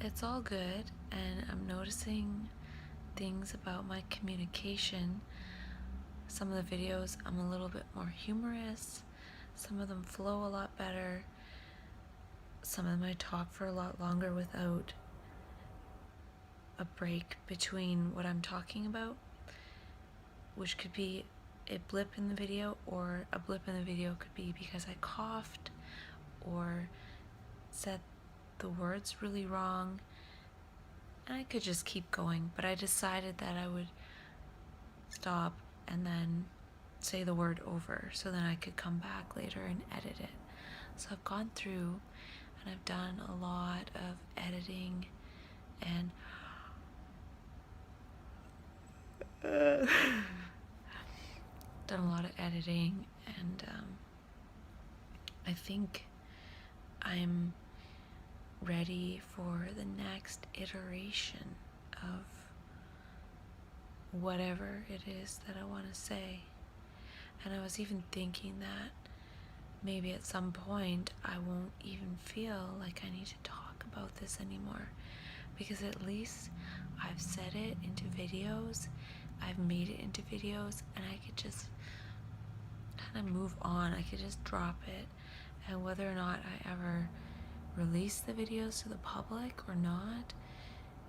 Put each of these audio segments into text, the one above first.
it's all good, and I'm noticing things about my communication. Some of the videos I'm a little bit more humorous, some of them flow a lot better, some of them I talk for a lot longer without a break between what I'm talking about, which could be a blip in the video, or a blip in the video could be because I coughed or said the words really wrong. And I could just keep going, but I decided that I would stop and then say the word over so then I could come back later and edit it. So I've gone through and I've done a lot of editing and done a lot of editing, and I think I'm ready for the next iteration of whatever it is that I want to say. And I was even thinking that maybe at some point I won't even feel like I need to talk about this anymore, because at least I've said it into videos, I've made it into videos, and I could just kind of move on. I could just drop it, and whether or not I ever release the videos to the public or not,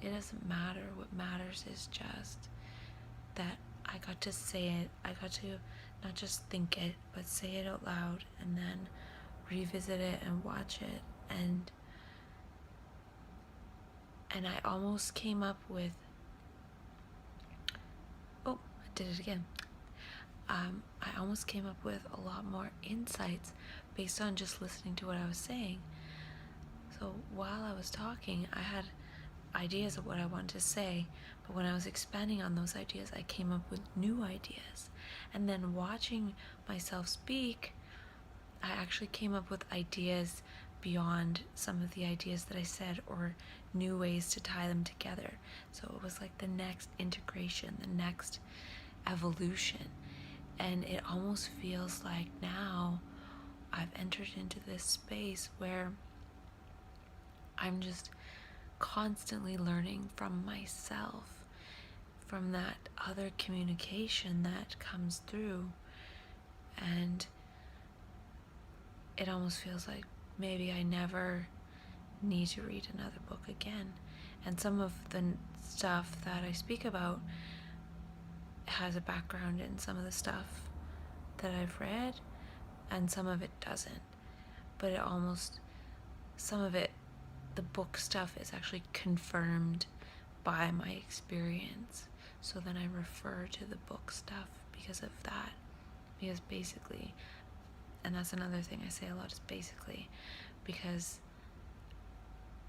it doesn't matter. What matters is just that I got to say it. I got to not just think it, but say it out loud, and then revisit it and watch it. And I almost came up with, oh, I did it again. I almost came up with a lot more insights based on just listening to what I was saying. So while I was talking, I had ideas of what I wanted to say, but when I was expanding on those ideas, I came up with new ideas. And then watching myself speak, I actually came up with ideas beyond some of the ideas that I said, or new ways to tie them together. So it was like the next integration, the next evolution. And it almost feels like now I've entered into this space where I'm just constantly learning from myself, from that other communication that comes through. And it almost feels like maybe I never need to read another book again. And some of the stuff that I speak about has a background in some of the stuff that I've read, and some of it doesn't. But it almost, some of it, the book stuff is actually confirmed by my experience. So then I refer to the book stuff because of that. Because basically, and that's another thing I say a lot, is basically, because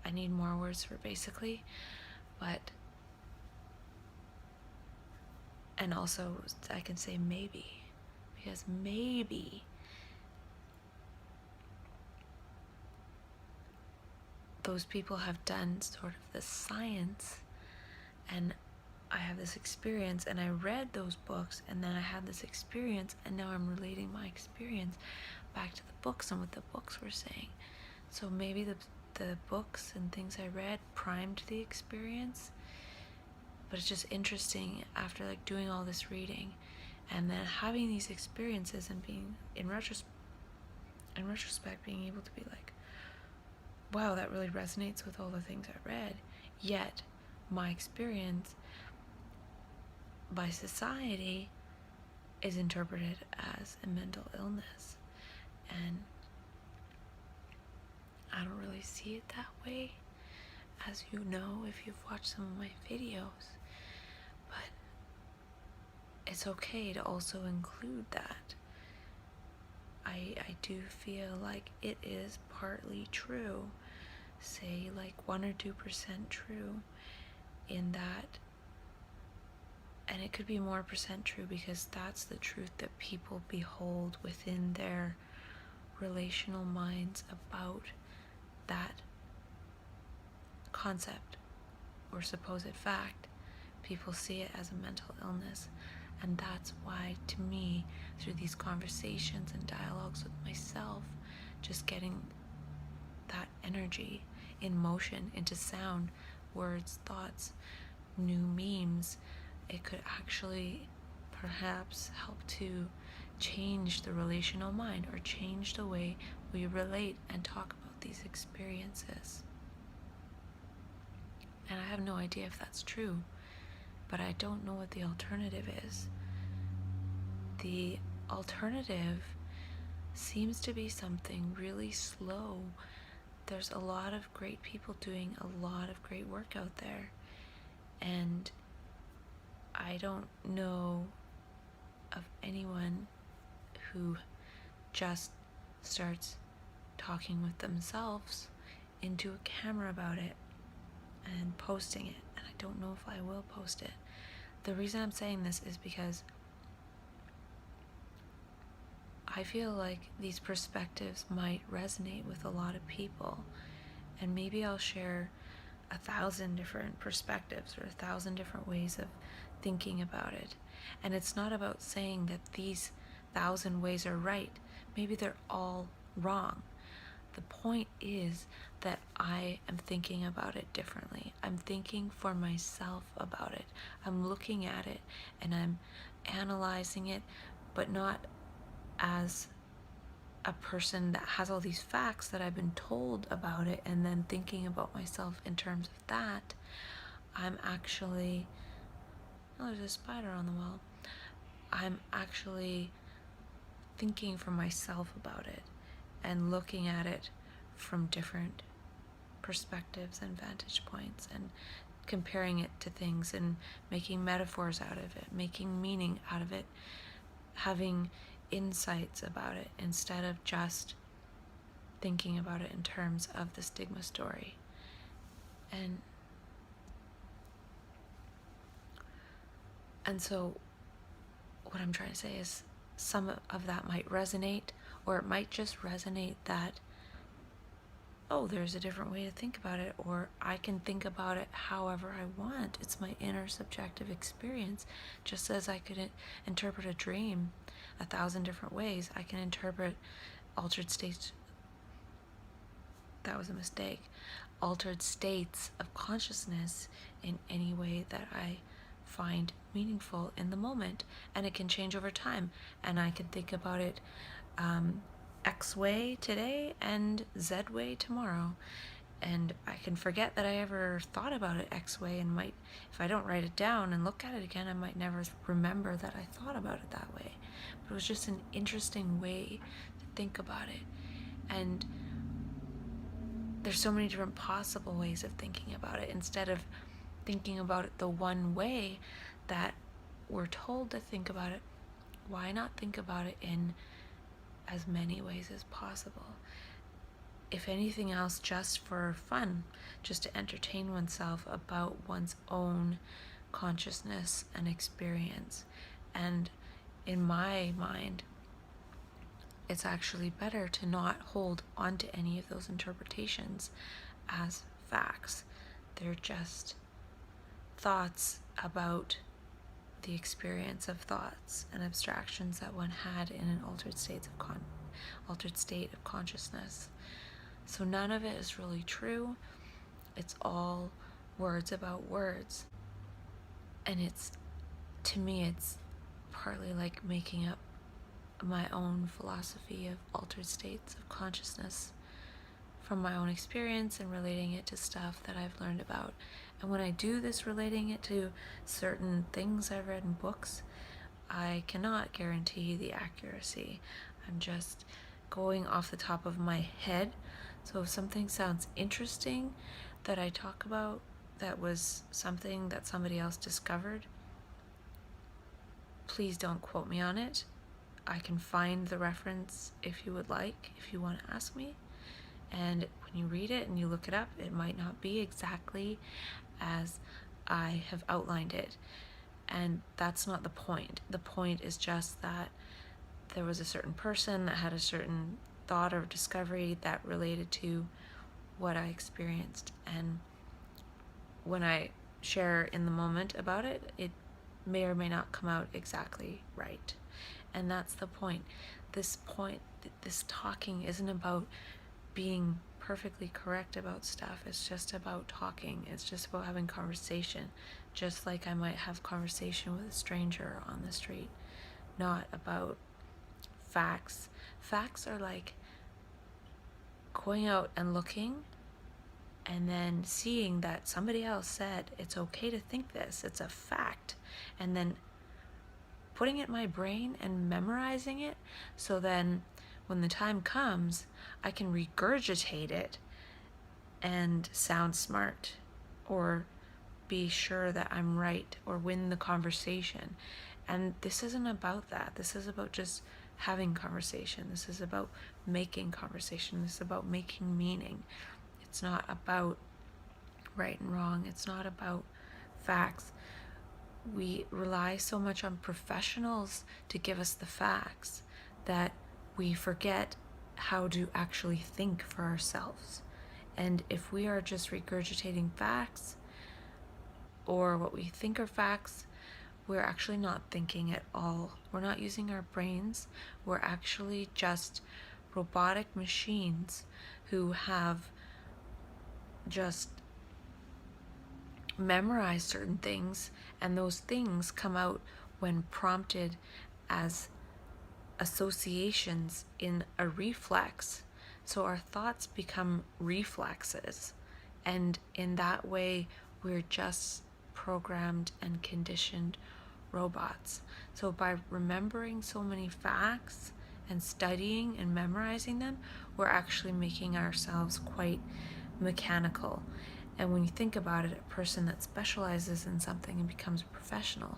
I need more words for basically, but, and also I can say maybe, because maybe those people have done sort of the science, and I have this experience, and I read those books, and then I had this experience, and now I'm relating my experience back to the books and what the books were saying. So maybe the books and things I read primed the experience. But it's just interesting after like doing all this reading and then having these experiences and being in retrospect being able to be like, wow, that really resonates with all the things I read. Yet my experience by society is interpreted as a mental illness, and I don't really see it that way, as you know if you've watched some of my videos. But it's okay to also include that. I do feel like it is partly true, say like 1 or 2% true, in that, and it could be more percent true because that's the truth that people behold within their relational minds about that concept or supposed fact. People see it as a mental illness, and that's why, to me, through these conversations and dialogues with myself, just getting that energy in motion into sound, words, thoughts, new memes. It could actually perhaps help to change the relational mind or change the way we relate and talk about these experiences. And I have no idea if that's true, but I don't know what the alternative is. The alternative seems to be something really slow. There's a lot of great people doing a lot of great work out there, and I don't know of anyone who just starts talking with themselves into a camera about it and posting it, and I don't know if I will post it. The reason I'm saying this is because I feel like these perspectives might resonate with a lot of people, and maybe I'll share 1,000 different perspectives or 1,000 different ways of thinking about it. And it's not about saying that these 1,000 ways are right. Maybe they're all wrong. The point is that I am thinking about it differently. I'm thinking for myself about it. I'm looking at it and I'm analyzing it, but not as a person that has all these facts that I've been told about it and then thinking about myself in terms of that. I'm actually, oh, there's a spider on the wall. I'm actually thinking for myself about it and looking at it from different perspectives and vantage points and comparing it to things and making metaphors out of it, making meaning out of it, having insights about it instead of just thinking about it in terms of the stigma story. And so what I'm trying to say is some of that might resonate, or it might just resonate that, oh, there's a different way to think about it, or I can think about it however I want. It's my inner subjective experience. Just as I could interpret a dream 1,000 different ways, I can interpret altered states. That was a mistake. Altered states of consciousness in any way that I find meaningful in the moment, and it can change over time, and I can think about it X way today and Z way tomorrow, and I can forget that I ever thought about it X way, and might, if I don't write it down and look at it again, I might never remember that I thought about it that way. But it was just an interesting way to think about it, and there's so many different possible ways of thinking about it. Instead of thinking about it the one way that we're told to think about it, why not think about it in as many ways as possible? If anything else, just for fun, just to entertain oneself about one's own consciousness and experience. And in my mind, it's actually better to not hold onto any of those interpretations as facts. They're just thoughts about the experience of thoughts and abstractions that one had in an altered state of consciousness. So none of it is really true. It's all words about words. And to me, it's partly like making up my own philosophy of altered states of consciousness from my own experience and relating it to stuff that I've learned about. And when I do this, relating it to certain things I've read in books, I cannot guarantee the accuracy. I'm just going off the top of my head. So if something sounds interesting that I talk about, that was something that somebody else discovered, please don't quote me on it. I can find the reference if you would like, if you want to ask me. And when you read it and you look it up, it might not be exactly as I have outlined it. And that's not the point. The point is just that there was a certain person that had a certain thought or discovery that related to what I experienced. And when I share in the moment about it, it may or may not come out exactly right. And that's the point. This talking isn't about being perfectly correct about stuff. It's just about talking. It's just about having conversation, just like I might have conversation with a stranger on the street, not about facts. Facts are like going out and looking and then seeing that somebody else said it's okay to think this, it's a fact, and then putting it in my brain and memorizing it, so then when the time comes I can regurgitate it and sound smart, or be sure that I'm right, or win the conversation. And this isn't about that. This is about just having conversation. This is about making conversation. This is about making meaning. It's not about right and wrong. It's not about facts. We rely so much on professionals to give us the facts that we forget how to actually think for ourselves. And if we are just regurgitating facts or what we think are facts, we're actually not thinking at all. We're not using our brains. We're actually just robotic machines who have just memorized certain things, and those things come out when prompted as associations in a reflex. So our thoughts become reflexes, and in that way we're just programmed and conditioned robots. So by remembering so many facts and studying and memorizing them, we're actually making ourselves quite mechanical. And when you think about it, a person that specializes in something and becomes a professional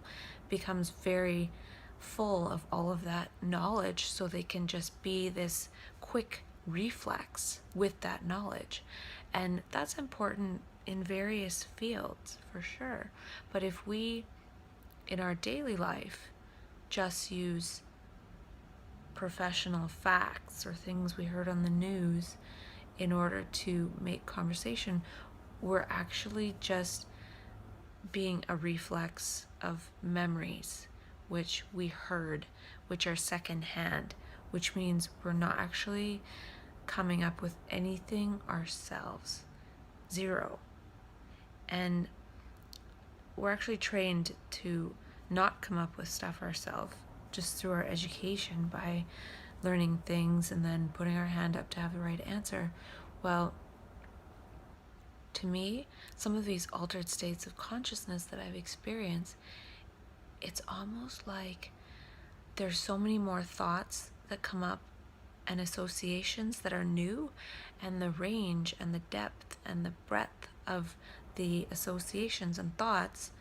becomes very full of all of that knowledge, so they can just be this quick reflex with that knowledge. And that's important in various fields for sure. But if we in our daily life just use professional facts or things we heard on the news in order to make conversation, we're actually just being a reflex of memories which we heard, which are secondhand, which means we're not actually coming up with anything ourselves. Zero. And we're actually trained to not come up with stuff ourselves just through our education by learning things and then putting our hand up to have the right answer. Well, to me, some of these altered states of consciousness that I've experienced, it's almost like there's so many more thoughts that come up and associations that are new, and the range and the depth and the breadth of the associations and thoughts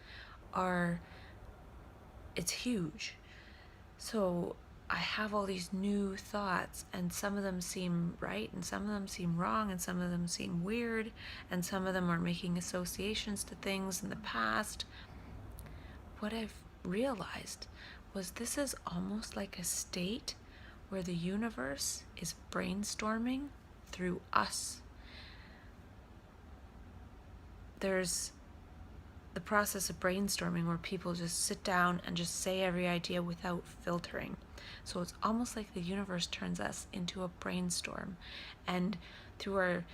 it's huge. So I have all these new thoughts, and some of them seem right and some of them seem wrong, and some of them seem weird, and some of them are making associations to things in the past. What I've realized was this is almost like a state where the universe is brainstorming through us. There's the process of brainstorming where people just sit down and just say every idea without filtering. So it's almost like the universe turns us into a brainstorm. And through our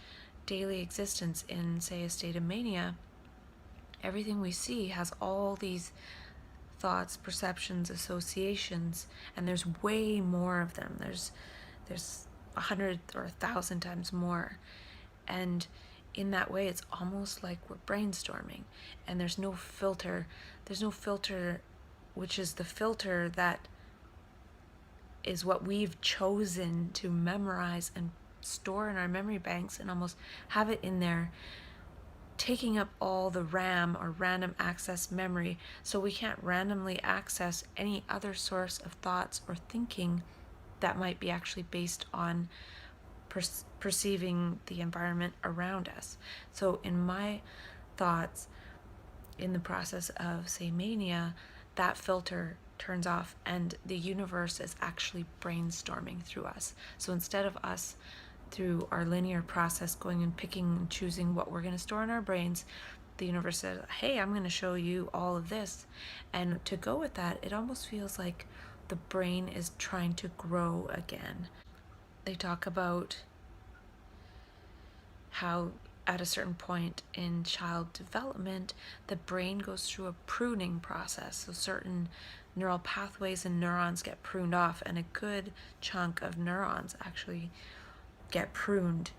daily existence in, say, a state of mania, everything we see has all these thoughts, perceptions, associations, and there's way more of them. There's 100 or 1,000 times more. And in that way, it's almost like we're brainstorming, and there's no filter, which is the filter that is what we've chosen to memorize and store in our memory banks and almost have it in there, taking up all the RAM or random access memory, so we can't randomly access any other source of thoughts or thinking that might be actually based on perceiving the environment around us. So in my thoughts, in the process of, say, mania, that filter turns off and the universe is actually brainstorming through us. So instead of us through our linear process going and picking and choosing what we're going to store in our brains, the universe says, hey, I'm going to show you all of this. And to go with that, it almost feels like the brain is trying to grow again. They talk about how at a certain point in child development, the brain goes through a pruning process. So certain neural pathways and neurons get pruned off, and a good chunk of neurons actually get pruned.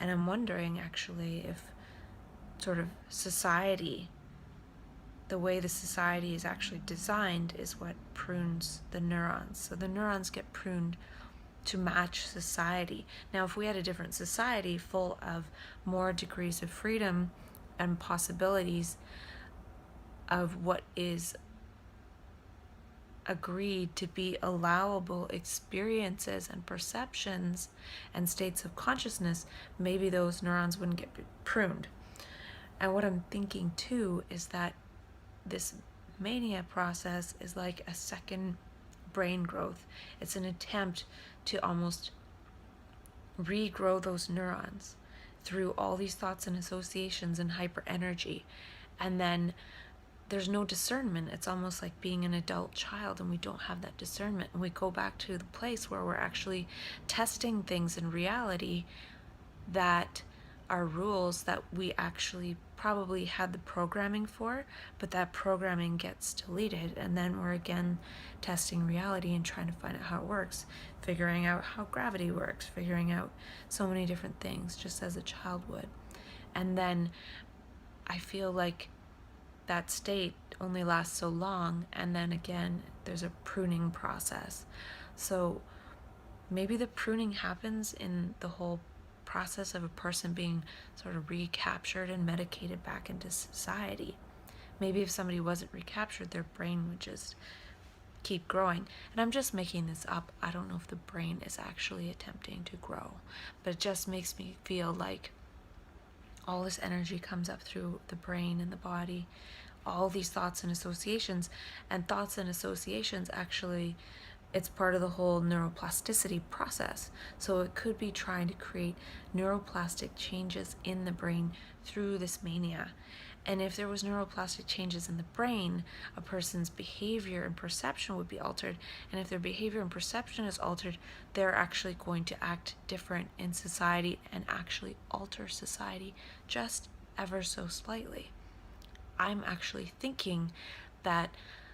And I'm wondering actually if sort of society, the way the society is actually designed, is what prunes the neurons. So the neurons get pruned to match society. Now, if we had a different society full of more degrees of freedom and possibilities of what is agreed to be allowable experiences and perceptions and states of consciousness, maybe those neurons wouldn't get pruned. And what I'm thinking too is that this mania process is like a second brain growth. It's an attempt to almost regrow those neurons through all these thoughts and associations and hyper energy. And then there's no discernment. It's almost like being an adult child, and we don't have that discernment. And we go back to the place where we're actually testing things in reality that are rules that we actually probably had the programming for, but that programming gets deleted, and then we're again testing reality and trying to find out how it works, figuring out how gravity works, figuring out so many different things just as a child would. And then I feel like that state only lasts so long, and then again there's a pruning process. So maybe the pruning happens in the whole process of a person being sort of recaptured and medicated back into society. Maybe if somebody wasn't recaptured, their brain would just keep growing. And I'm just making this up. I don't know if the brain is actually attempting to grow, but it just makes me feel like all this energy comes up through the brain and the body, all these thoughts and associations. And thoughts and associations actually, it's part of the whole neuroplasticity process. So it could be trying to create neuroplastic changes in the brain through this mania. And if there was neuroplastic changes in the brain, a person's behavior and perception would be altered. And if their behavior and perception is altered, they're actually going to act different in society and actually alter society just ever so slightly. I'm actually thinking that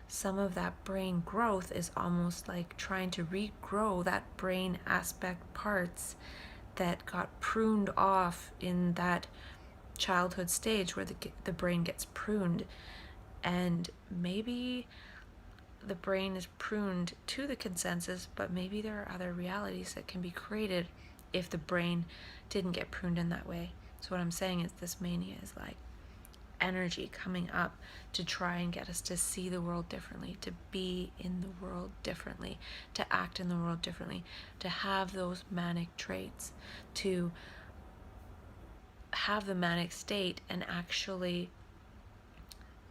some of that brain growth is almost like trying to regrow that brain aspect parts that got pruned off in that childhood stage where the brain gets pruned. And maybe the brain is pruned to the consensus, but maybe there are other realities that can be created if the brain didn't get pruned in that way. So what I'm saying is this mania is like energy coming up to try and get us to see the world differently, to be in the world differently, to act in the world differently, to have those manic traits, to have the manic state and actually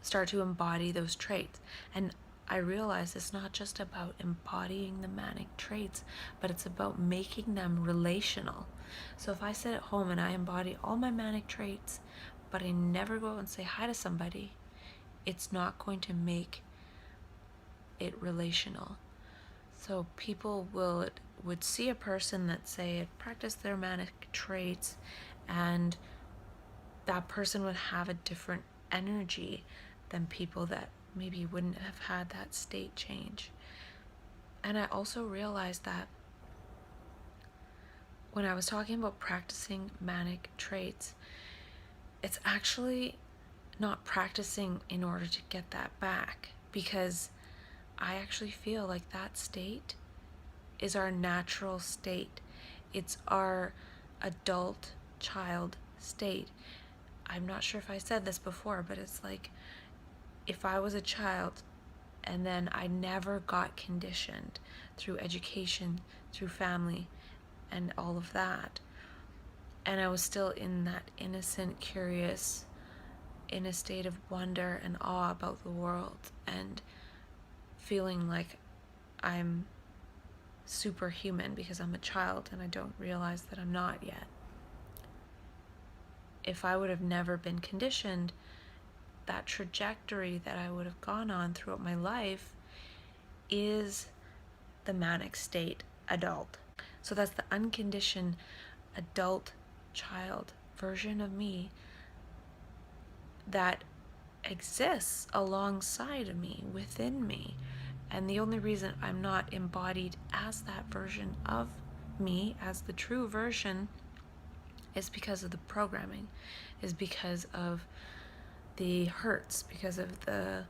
start to embody those traits. And I realize it's not just about embodying the manic traits, but it's about making them relational. So if I sit at home and I embody all my manic traits, but I never go out and say hi to somebody, it's not going to make it relational. So people would see a person that, say, had practiced their manic traits, and that person would have a different energy than people that maybe wouldn't have had that state change. And I also realized that when I was talking about practicing manic traits, it's actually not practicing in order to get that back, because I actually feel like that state is our natural state. It's our adult child state. I'm not sure if I said this before, but it's like if I was a child and then I never got conditioned through education, through family, and all of that, and I was still in that innocent, curious, in a state of wonder and awe about the world, and feeling like I'm superhuman because I'm a child and I don't realize that I'm not yet. If I would have never been conditioned, that trajectory that I would have gone on throughout my life is the manic state adult. So that's the unconditioned adult child version of me that exists alongside of me, within me. And the only reason I'm not embodied as that version of me, as the true version, is because of the programming, is because of the hurts, because of the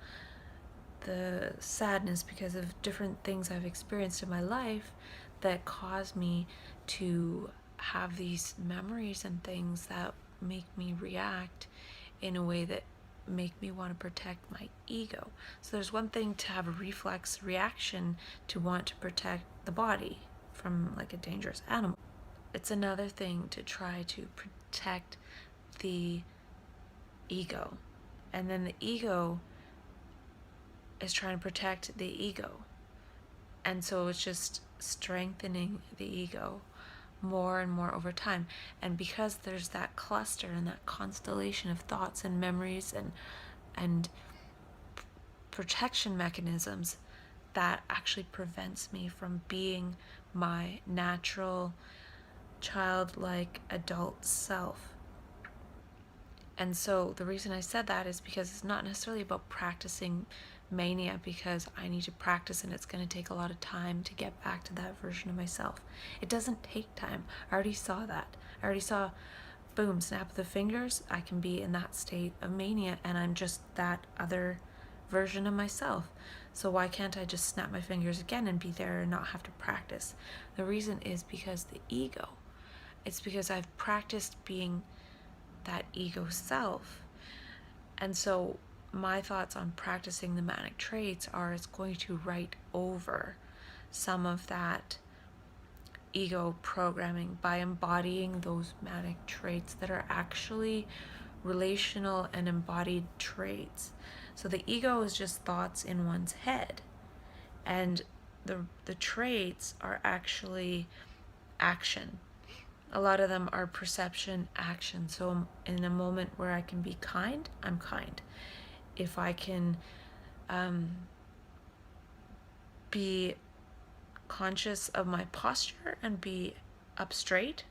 sadness, because of different things I've experienced in my life that cause me to have these memories and things that make me react in a way that make me want to protect my ego. So there's one thing to have a reflex reaction to want to protect the body from like a dangerous animal. It's another thing to try to protect the ego. And then the ego is trying to protect the ego. And so it's just strengthening the ego more and more over time. And because there's that cluster and that constellation of thoughts and memories and protection mechanisms, that actually prevents me from being my natural childlike adult self. And so the reason I said that is because it's not necessarily about practicing mania because I need to practice and it's going to take a lot of time to get back to that version of myself. It doesn't take time. I already saw that. I already saw, boom, snap of the fingers, I can be in that state of mania and I'm just that other version of myself. So why can't I just snap my fingers again and be there and not have to practice? The reason is because the ego. It's because I've practiced being that ego self. And so my thoughts on practicing the manic traits are it's going to write over some of that ego programming by embodying those manic traits that are actually relational and embodied traits. So the ego is just thoughts in one's head, and the traits are actually action. A lot of them are perception, action. So in a moment where I can be kind, I'm kind. If I can be conscious of my posture and be up straight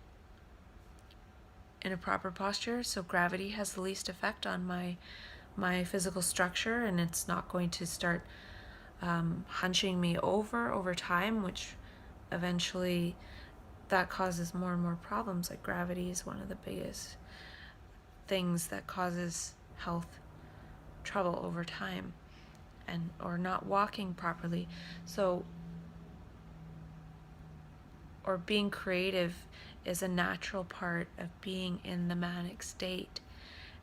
in a proper posture, so gravity has the least effect on my physical structure, and it's not going to start hunching me over time, which eventually that causes more and more problems. Like gravity is one of the biggest things that causes health trouble over time, and or not walking properly. So, or being creative is a natural part of being in the manic state.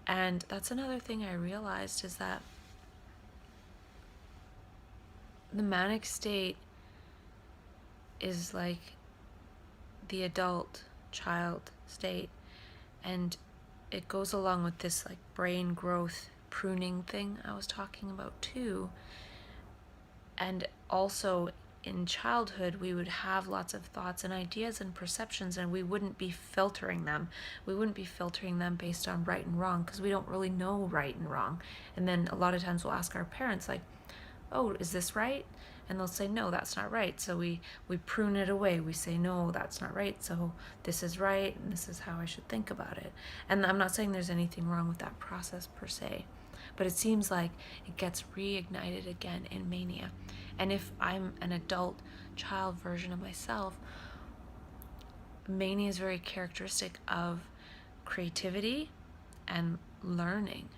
And that's another thing I realized, is that the manic state is like the adult child state, and it goes along with this like brain growth pruning thing I was talking about too. And also in childhood we would have lots of thoughts and ideas and perceptions, and we wouldn't be filtering them. We wouldn't be filtering them based on right and wrong, because we don't really know right and wrong. And then a lot of times we'll ask our parents like, oh, is this right? And they'll say, no, that's not right. So we prune it away. We say, no, that's not right. So this is right, and this is how I should think about it. And I'm not saying there's anything wrong with that process per se, but it seems like it gets reignited again in mania. And if I'm an adult child version of myself, mania is very characteristic of creativity and learning.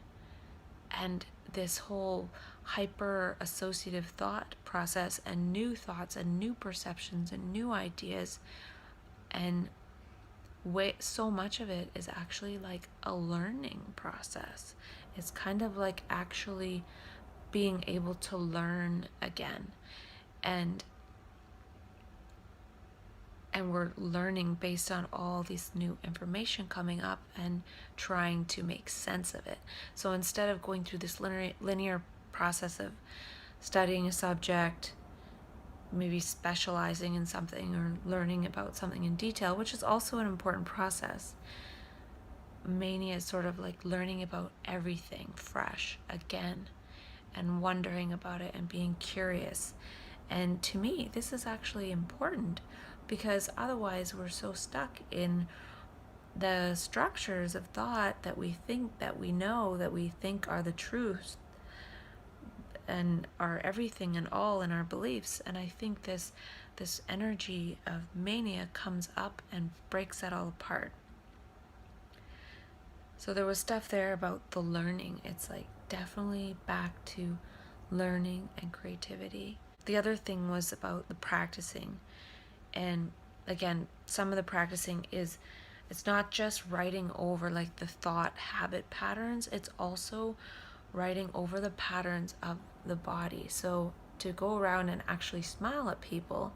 And this whole hyper associative thought process and new thoughts and new perceptions and new ideas, and so much of it is actually like a learning process. It's kind of like actually being able to learn again, and we're learning based on all this new information coming up and trying to make sense of it. So instead of going through this linear process of studying a subject, maybe specializing in something or learning about something in detail, which is also an important process, mania is sort of like learning about everything fresh again and wondering about it and being curious. And to me, this is actually important, because otherwise we're so stuck in the structures of thought that we think, that we know, that we think are the truth and are everything and all in our beliefs. And I think this energy of mania comes up and breaks that all apart. So there was stuff there about the learning. It's like definitely back to learning and creativity. The other thing was about the practicing. And again, some of the practicing is, it's not just writing over like the thought habit patterns, it's also writing over the patterns of the body. So to go around and actually smile at people,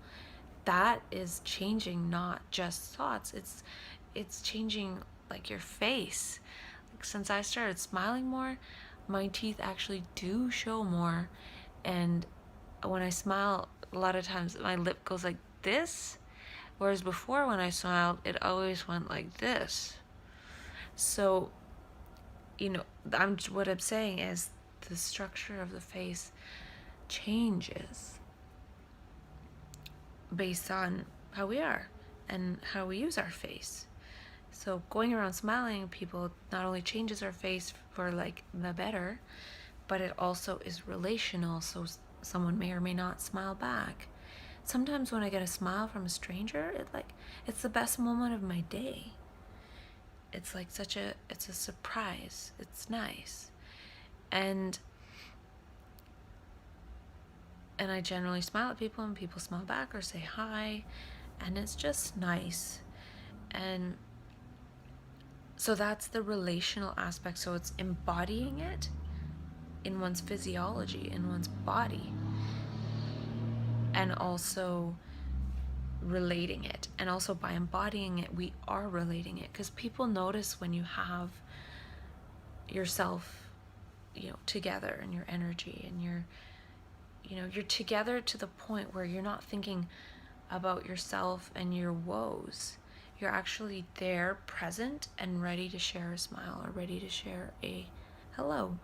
that is changing not just thoughts, it's changing like your face. Like, since I started smiling more, my teeth actually do show more. And when I smile, a lot of times my lip goes like this, whereas before when I smiled, it always went like this. So, what I'm saying is the structure of the face changes based on how we are and how we use our face. So going around smiling at people not only changes our face for like the better, but it also is relational. So someone may or may not smile back. Sometimes when I get a smile from a stranger, it's the best moment of my day. It's like it's a surprise. It's nice. And I generally smile at people and people smile back or say hi, and it's just nice. And so that's the relational aspect. So it's embodying it in one's physiology, in one's body, and also relating it. And also by embodying it, we are relating it, because people notice when you have yourself, together, and your energy, and you're together to the point where you're not thinking about yourself and your woes. You're actually there, present, and ready to share a smile or ready to share a hello.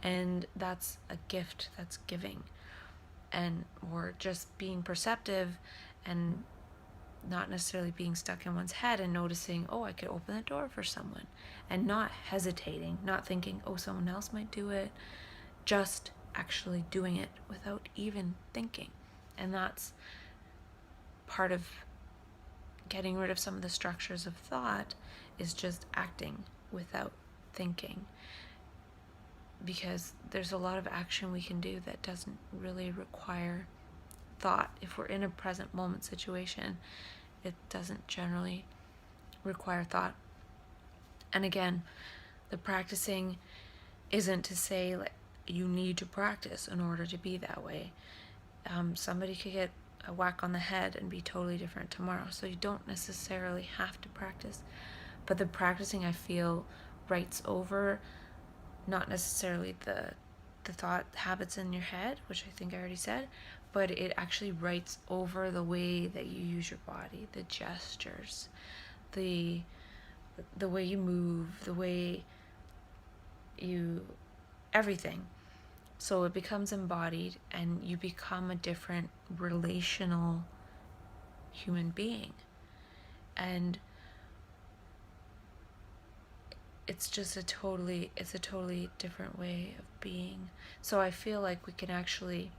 And that's a gift, that's giving. Or just being perceptive and not necessarily being stuck in one's head and noticing, oh, I could open the door for someone, and not hesitating, not thinking, oh, someone else might do it, just actually doing it without even thinking. And that's part of getting rid of some of the structures of thought, is just acting without thinking. Because there's a lot of action we can do that doesn't really require thought. If we're in a present moment situation, it doesn't generally require thought. And again, the practicing isn't to say like you need to practice in order to be that way. Somebody could get a whack on the head and be totally different tomorrow. So you don't necessarily have to practice. But the practicing, I feel, writes over not necessarily the thought habits in your head, which I think I already said, but it actually writes over the way that you use your body, the gestures, the way you move, the way you, everything. So it becomes embodied, and you become a different relational human being. And it's just a totally different way of being. So I feel like we can actually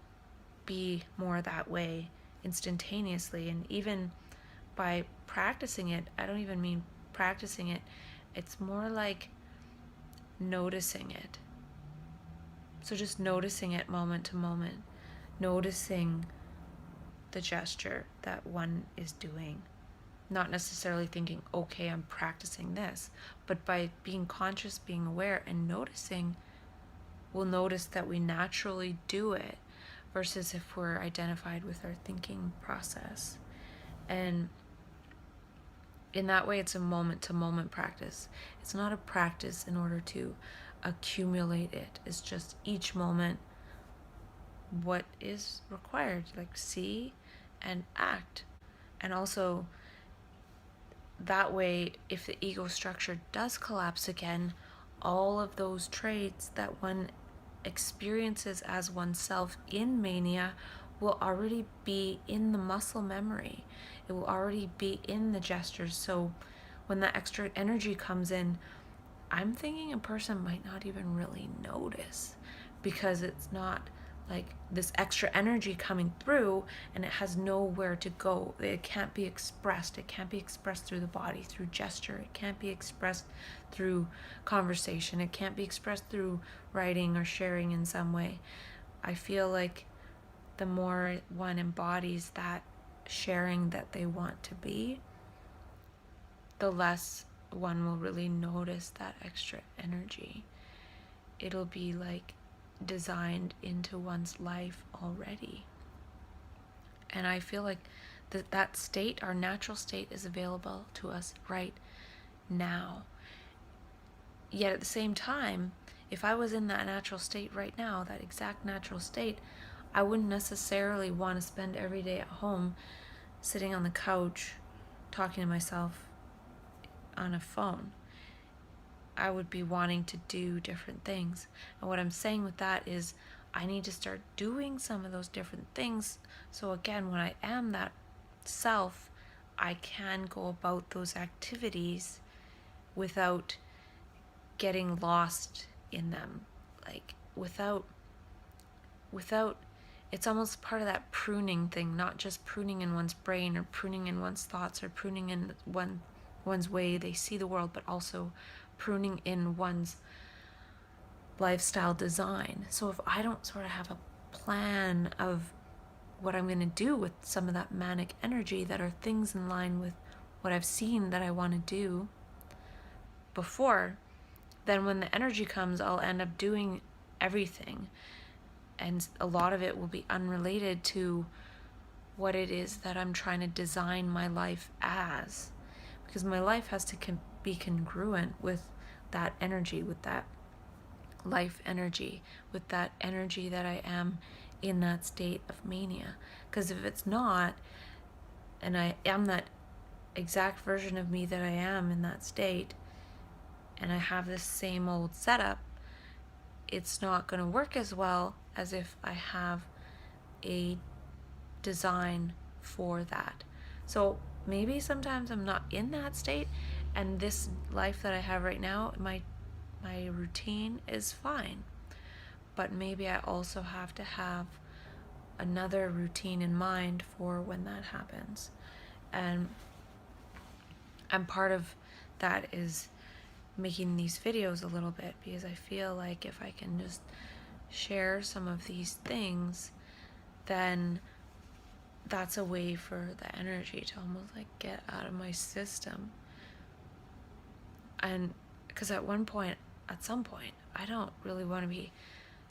be more that way instantaneously. And even by practicing it, I don't even mean practicing it, it's more like noticing it. So just noticing it moment to moment, noticing the gesture that one is doing. Not necessarily thinking, okay, I'm practicing this, but by being conscious, being aware, and noticing, we'll notice that we naturally do it, versus if we're identified with our thinking process. And in that way, it's a moment-to-moment practice. It's not a practice in order to accumulate it. It's just each moment what is required, like see and act. And also, that way, if the ego structure does collapse again, all of those traits that one experiences as oneself in mania will already be in the muscle memory. It will already be in the gestures. So when that extra energy comes in, I'm thinking a person might not even really notice, because it's not like this extra energy coming through and it has nowhere to go. It can't be expressed. It can't be expressed through the body, through gesture. It can't be expressed through conversation. It can't be expressed through writing or sharing in some way. I feel like the more one embodies that sharing that they want to be, the less one will really notice that extra energy. It'll be like designed into one's life already. And I feel like that state, our natural state, is available to us right now. Yet at the same time, if I was in that natural state right now, that exact natural state, I wouldn't necessarily want to spend every day at home sitting on the couch talking to myself on a phone. I would be wanting to do different things. And what I'm saying with that is I need to start doing some of those different things. So again, when I am that self, I can go about those activities without getting lost in them. Like without it's almost part of that pruning thing, not just pruning in one's brain or pruning in one's thoughts or pruning in one's way they see the world, but also pruning in one's lifestyle design. So if I don't sort of have a plan of what I'm going to do with some of that manic energy that are things in line with what I've seen that I want to do before, then when the energy comes, I'll end up doing everything. And a lot of it will be unrelated to what it is that I'm trying to design my life as. Because my life has to be congruent with that energy, with that life energy, with that energy that I am in that state of mania. Because if it's not, and I am that exact version of me that I am in that state, and I have this same old setup, it's not going to work as well as if I have a design for that. So maybe sometimes I'm not in that state, and this life that I have right now, my routine is fine. But maybe I also have to have another routine in mind for when that happens. And part of that is making these videos a little bit, because I feel like if I can just share some of these things, then that's a way for the energy to almost like get out of my system. And because at some point, I don't really want to be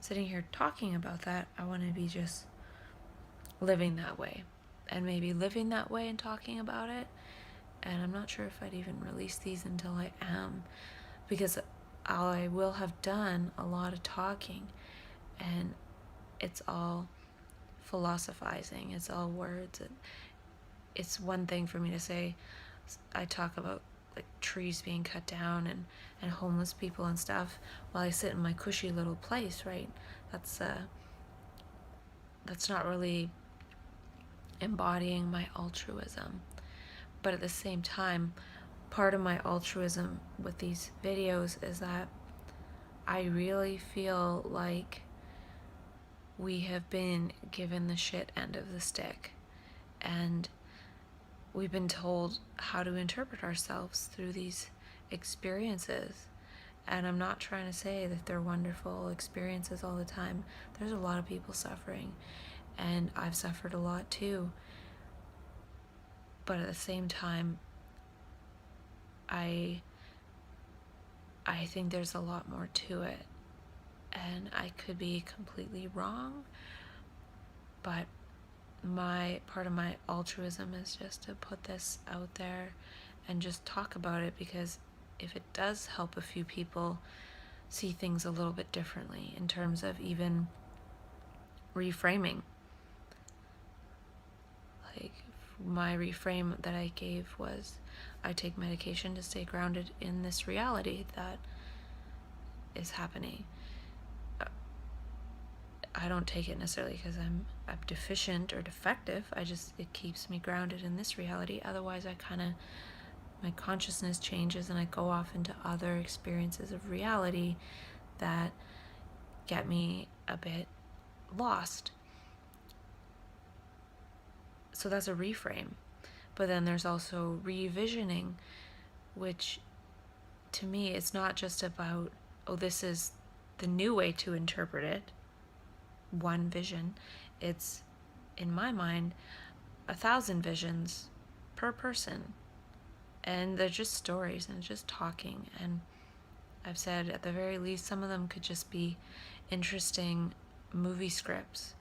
sitting here talking about that. I want to be just living that way, and maybe living that way and talking about it. And I'm not sure if I'd even release these until I am, because I will have done a lot of talking, and it's all philosophizing, it's all words. It's one thing for me to say, I talk about like trees being cut down and homeless people and stuff while I sit in my cushy little place, right? That's not really embodying my altruism. But at the same time, part of my altruism with these videos is that I really feel like we have been given the shit end of the stick, and we've been told how to interpret ourselves through these experiences. And I'm not trying to say that they're wonderful experiences all the time. There's a lot of people suffering, and I've suffered a lot too. But at the same time, I think there's a lot more to it, and I could be completely wrong, but part of my altruism is just to put this out there and just talk about it, because if it does help a few people see things a little bit differently in terms of even reframing. Like my reframe that I gave was, I take medication to stay grounded in this reality that is happening. I don't take it necessarily because I'm deficient or defective. It keeps me grounded in this reality. Otherwise, I kind of my consciousness changes and I go off into other experiences of reality that get me a bit lost. So that's a reframe. But then there's also revisioning, which to me it's not just about, oh, this is the new way to interpret it, one vision. It's, in my mind, 1,000 visions per person. And they're just stories and just talking. And I've said at the very least, some of them could just be interesting movie scripts.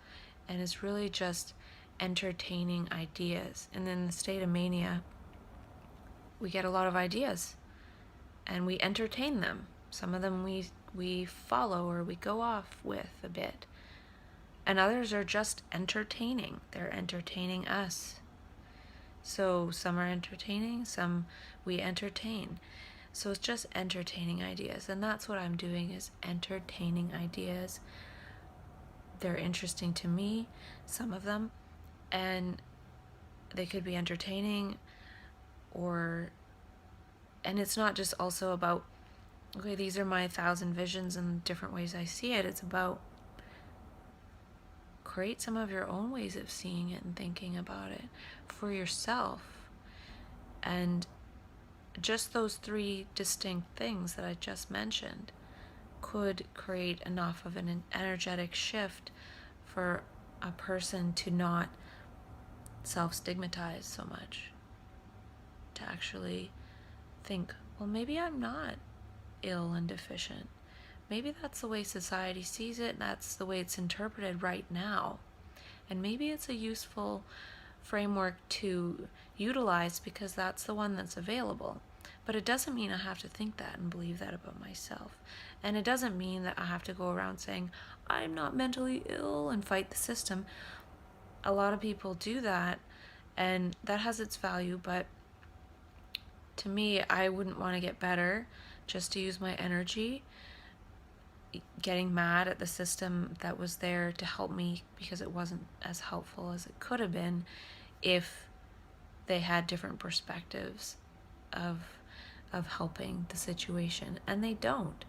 And it's really just entertaining ideas. And in the state of mania, we get a lot of ideas and we entertain them. Some of them we follow or we go off with a bit. And others are just entertaining. They're entertaining us. So some are entertaining, some we entertain. So it's just entertaining ideas. And that's what I'm doing, is entertaining ideas. They're interesting to me, some of them, and they could be entertaining, and it's not just also about, okay, these are my 1,000 visions and different ways I see it. It's about create some of your own ways of seeing it and thinking about it for yourself. And just those 3 distinct things that I just mentioned could create enough of an energetic shift for a person to not self-stigmatize so much, to actually think, well, maybe I'm not ill and deficient. Maybe that's the way society sees it, and that's the way it's interpreted right now. And maybe it's a useful framework to utilize because that's the one that's available. But it doesn't mean I have to think that and believe that about myself. And it doesn't mean that I have to go around saying, I'm not mentally ill, and fight the system. A lot of people do that, and that has its value, but to me, I wouldn't want to get better just to use my energy getting mad at the system that was there to help me, because it wasn't as helpful as it could have been if they had different perspectives of helping the situation, and they don't.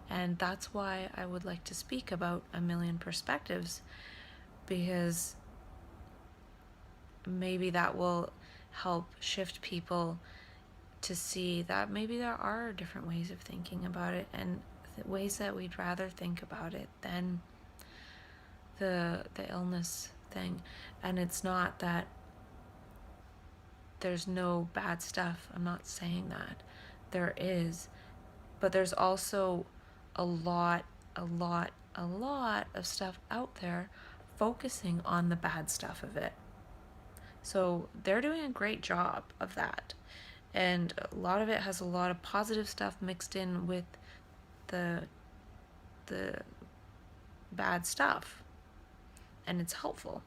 And that's why I would like to speak about a million perspectives, because maybe that will help shift people to see that maybe there are different ways of thinking about it, and ways that we'd rather think about it than the illness thing. And it's not that there's no bad stuff. I'm not saying that. There is. But there's also a lot of stuff out there focusing on the bad stuff of it. So they're doing a great job of that. And a lot of it has a lot of positive stuff mixed in with the bad stuff. And it's helpful.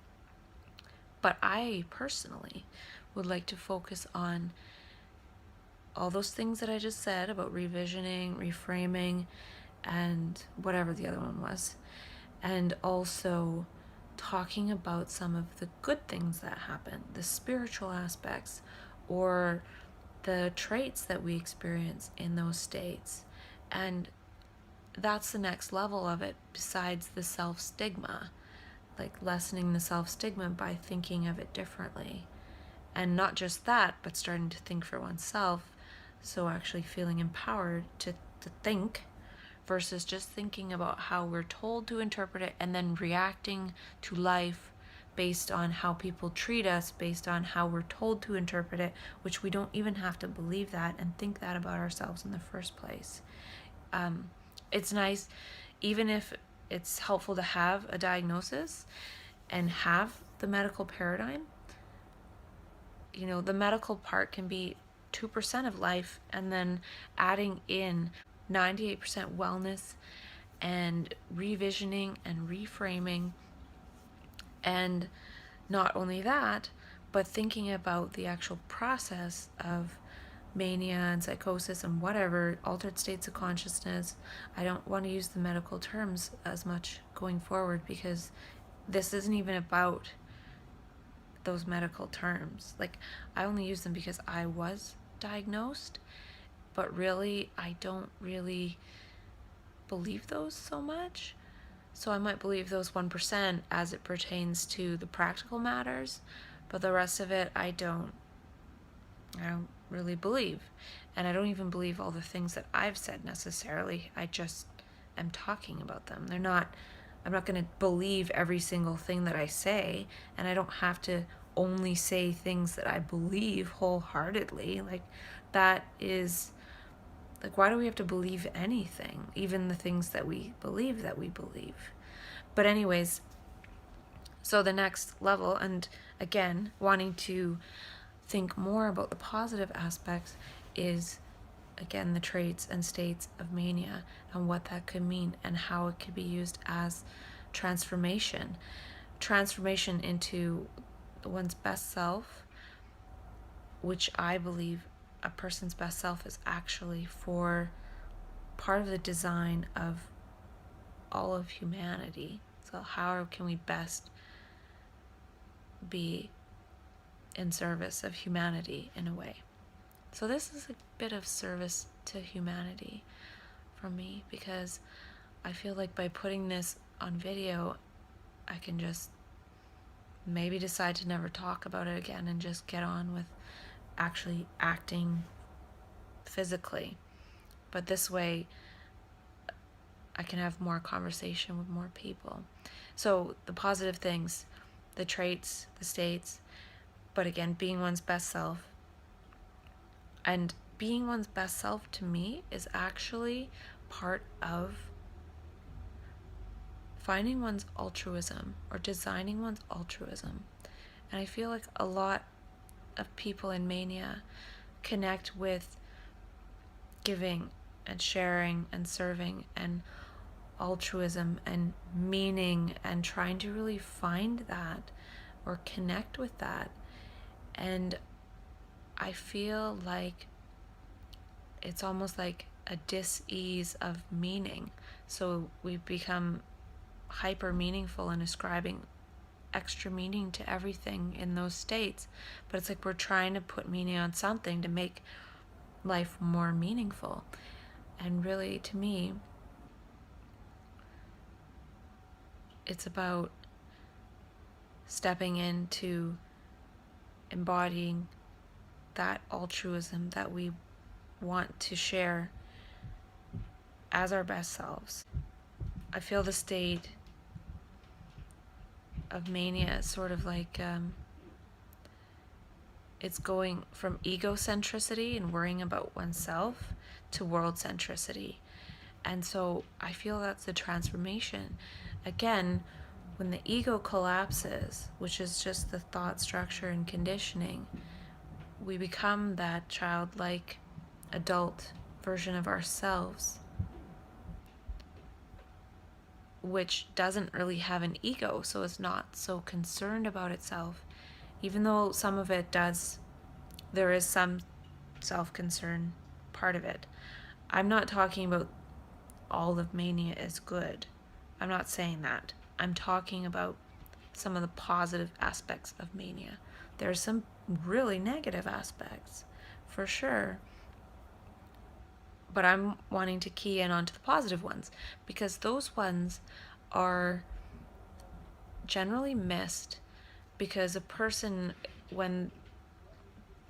But I personally would like to focus on all those things that I just said about revisioning, reframing, and whatever the other one was. And also talking about some of the good things that happen, the spiritual aspects, or the traits that we experience in those states. And that's the next level of it, besides the self-stigma, like lessening the self-stigma by thinking of it differently. And not just that, but starting to think for oneself, so actually feeling empowered to think, versus just thinking about how we're told to interpret it and then reacting to life based on how people treat us, based on how we're told to interpret it, which we don't even have to believe that and think that about ourselves in the first place. It's nice, even if it's helpful to have a diagnosis and have the medical paradigm. You know, the medical part can be 2% of life, and then adding in 98% wellness and revisioning and reframing. And not only that, but thinking about the actual process of mania and psychosis and whatever, altered states of consciousness. I don't want to use the medical terms as much going forward, because this isn't even about those medical terms. Like, I only use them because I was diagnosed, but really I don't really believe those so much. So I might believe those 1% as it pertains to the practical matters, but the rest of it I don't really believe. And I don't even believe all the things that I've said necessarily. I just am talking about them. I'm not going to believe every single thing that I say, and I don't have to only say things that I believe wholeheartedly. Like, that is, like, why do we have to believe anything? Even the things that we believe that we believe. But anyways, so the next level, and again, wanting to think more about the positive aspects, is again the traits and states of mania and what that could mean and how it could be used as transformation into one's best self, which I believe a person's best self is actually for part of the design of all of humanity. So how can we best be in service of humanity in a way? So this is a bit of service to humanity from me, because I feel like by putting this on video, I can just maybe decide to never talk about it again and just get on with actually acting physically. But this way, I can have more conversation with more people. So the positive things, the traits, the states, but again, being one's best self. And being one's best self to me is actually part of finding one's altruism or designing one's altruism. And I feel like a lot of people in mania connect with giving and sharing and serving and altruism and meaning and trying to really find that or connect with that. And I feel like it's almost like a dis-ease of meaning. So we become hyper meaningful and ascribing extra meaning to everything in those states. But it's like we're trying to put meaning on something to make life more meaningful. And really, to me, it's about stepping into embodying that altruism that we want to share as our best selves. I feel the state of mania is sort of like it's going from egocentricity and worrying about oneself to world centricity. And so I feel that's the transformation. Again, when the ego collapses, which is just the thought structure and conditioning, we become that childlike adult version of ourselves, which doesn't really have an ego, so it's not so concerned about itself. Even though some of it does, there is some self-concern part of it. I'm not talking about all of mania is good. I'm not saying that. I'm talking about some of the positive aspects of mania. There are some really negative aspects, for sure. But I'm wanting to key in onto the positive ones, because those ones are generally missed, because a person, when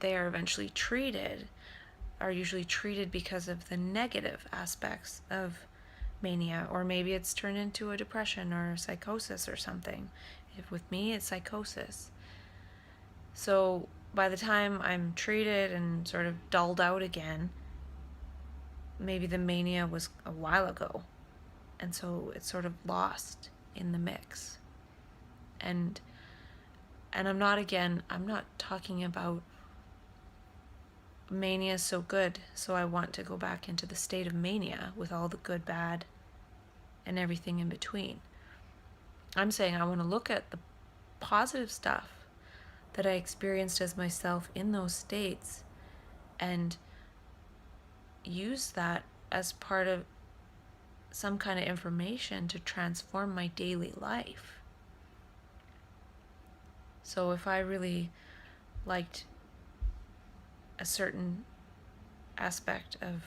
they are eventually treated, are usually treated because of the negative aspects of mania, or maybe it's turned into a depression or a psychosis or something. If with me, it's psychosis. So by the time I'm treated and sort of dulled out again, maybe the mania was a while ago, and so it's sort of lost in the mix. And I'm not talking about mania is so good, so I want to go back into the state of mania with all the good, bad, and everything in between. I'm saying I want to look at the positive stuff that I experienced as myself in those states and use that as part of some kind of information to transform my daily life. So if I really liked a certain aspect of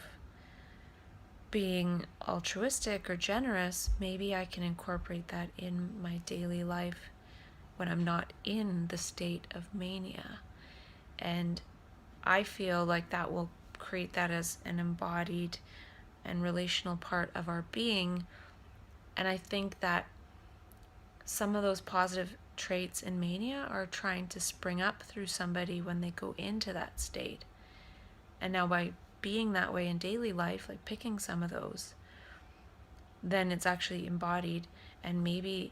being altruistic or generous, maybe I can incorporate that in my daily life when I'm not in the state of mania. And I feel like that will create that as an embodied and relational part of our being. And I think that some of those positive traits in mania are trying to spring up through somebody when they go into that state. And now by being that way in daily life, like picking some of those, then it's actually embodied, and maybe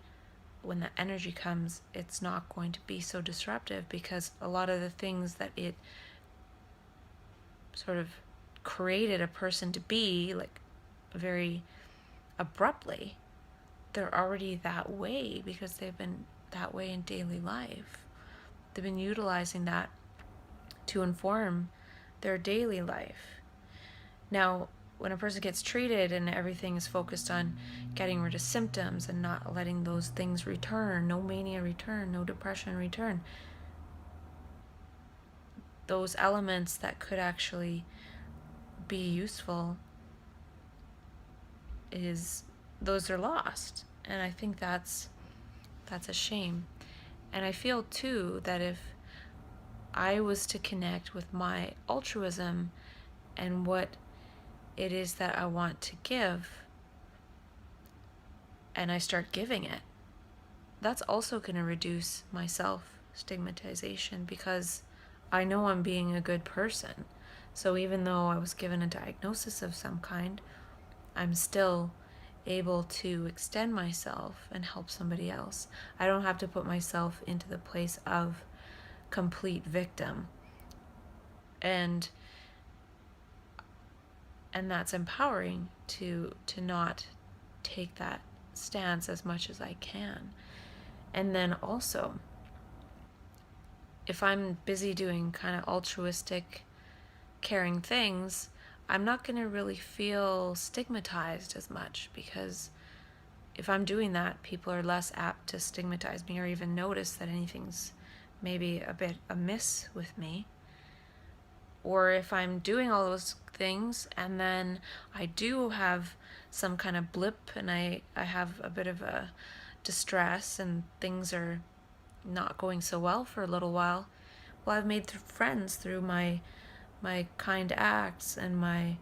when the energy comes, it's not going to be so disruptive, because a lot of the things that it sort of created a person to be, like very abruptly, they're already that way because they've been that way in daily life. They've been utilizing that to inform their daily life. Now, when a person gets treated and everything is focused on getting rid of symptoms and not letting those things return, no mania return, no depression return, those elements that could actually be useful, those are lost. And I think that's a shame. And I feel too that if I was to connect with my altruism and what it is that I want to give, and I start giving it, that's also going to reduce my self-stigmatization, because I know I'm being a good person. So even though I was given a diagnosis of some kind, I'm still able to extend myself and help somebody else. I don't have to put myself into the place of complete victim. And that's empowering to not take that stance as much as I can. And then also, if I'm busy doing kind of altruistic, caring things, I'm not going to really feel stigmatized as much, because if I'm doing that, people are less apt to stigmatize me or even notice that anything's maybe a bit amiss with me. Or if I'm doing all those things and then I do have some kind of blip and I have a bit of a distress and things are not going so well for a little while, well, I've made friends through my kind acts and my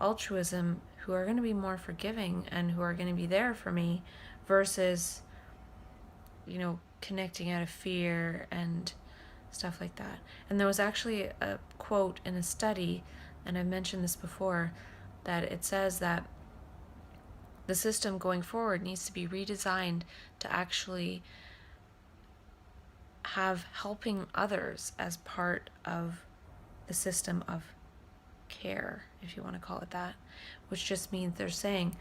altruism who are going to be more forgiving and who are going to be there for me, versus, connecting out of fear and stuff like that. And there was actually a quote in a study, and I've mentioned this before, that it says that the system going forward needs to be redesigned to actually have helping others as part of the system of care, if you want to call it that, which just means they're saying,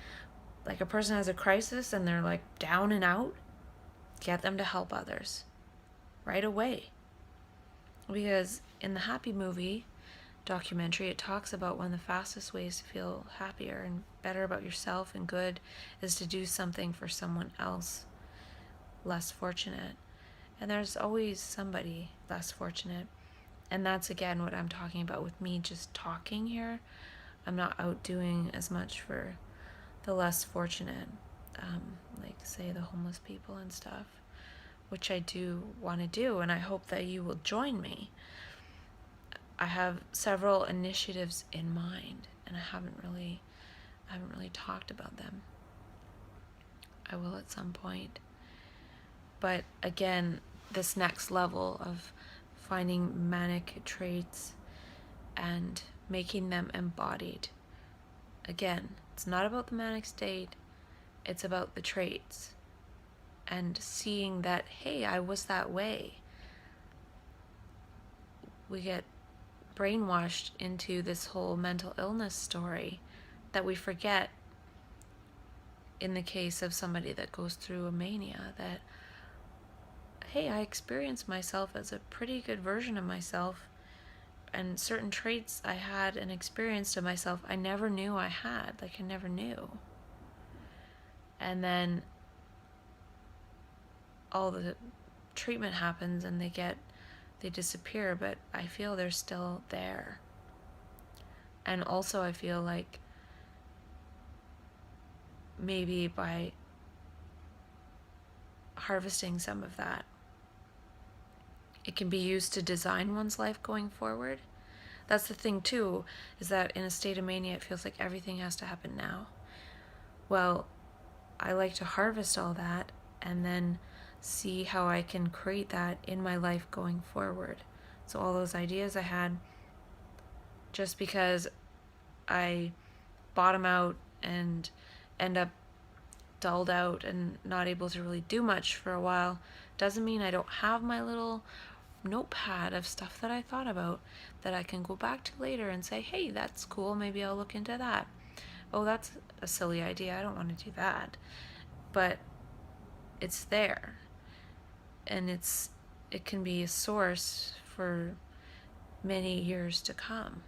like, a person has a crisis and they're like down and out, get them to help others right away. Because in the Happy Movie documentary, it talks about one of the fastest ways to feel happier and better about yourself and good is to do something for someone else less fortunate. And there's always somebody less fortunate. And that's, again, what I'm talking about with me just talking here. I'm not out doing as much for the less fortunate, like, say, the homeless people and stuff, which I do want to do, and I hope that you will join me. I have several initiatives in mind, and I haven't really talked about them. I will at some point. But again, this next level of finding manic traits and making them embodied. Again, it's not about the manic state, it's about the traits. And seeing that, hey, I was that way. We get brainwashed into this whole mental illness story that we forget, in the case of somebody that goes through a mania, that, hey, I experienced myself as a pretty good version of myself, and certain traits I had and experienced of myself I never knew I had, like I never knew. And then all the treatment happens and they disappear, but I feel they're still there. And also I feel like maybe by harvesting some of that, it can be used to design one's life going forward. That's the thing too, is that in a state of mania, it feels like everything has to happen now. Well, I like to harvest all that and then see how I can create that in my life going forward. So all those ideas I had, just because I bottom out and end up dulled out and not able to really do much for a while, doesn't mean I don't have my little notepad of stuff that I thought about that I can go back to later and say, hey, that's cool, maybe I'll look into that. Oh, that's a silly idea, I don't want to do that. But it's there, and it can be a source for many years to come.